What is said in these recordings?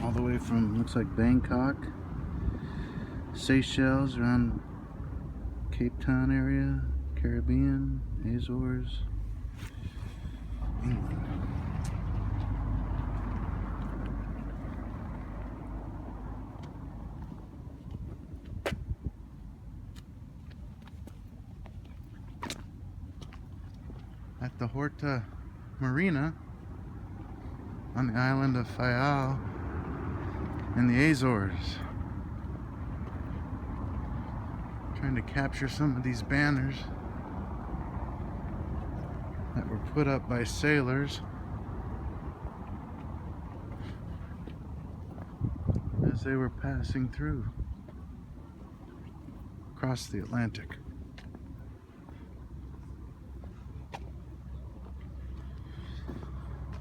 all the way from, looks like Bangkok, Seychelles, around Cape Town area, Caribbean, Azores, England. At the Horta Marina on the island of Faial in the Azores. Trying to capture some of these banners that were put up by sailors as they were passing through across the Atlantic.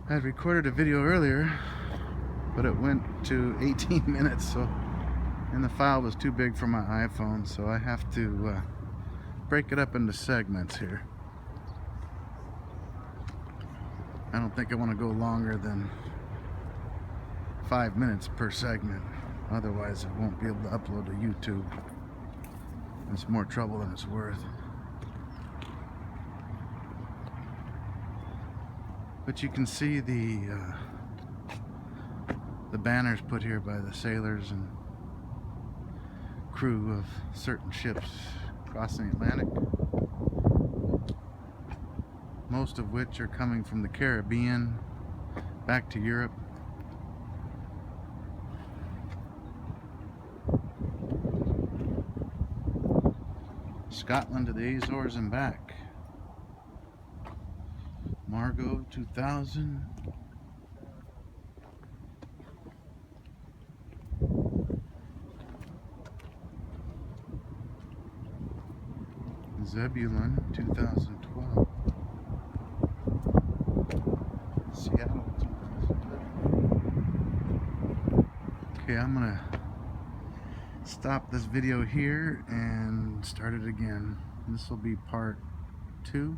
I had recorded a video earlier, but it went to 18 minutes, and the file was too big for my iPhone, so I have to break it up into segments here. I don't think I want to go longer than 5 minutes per segment, otherwise I won't be able to upload to YouTube. It's more trouble than it's worth. But you can see the banners put here by the sailors and crew of certain ships crossing the Atlantic, most of which are coming from the Caribbean back to Europe. Scotland to the Azores and back. Margot 2000. Zebulon 2012. Seattle 2011. Okay, I'm gonna stop this video here and start it again. This will be part 2.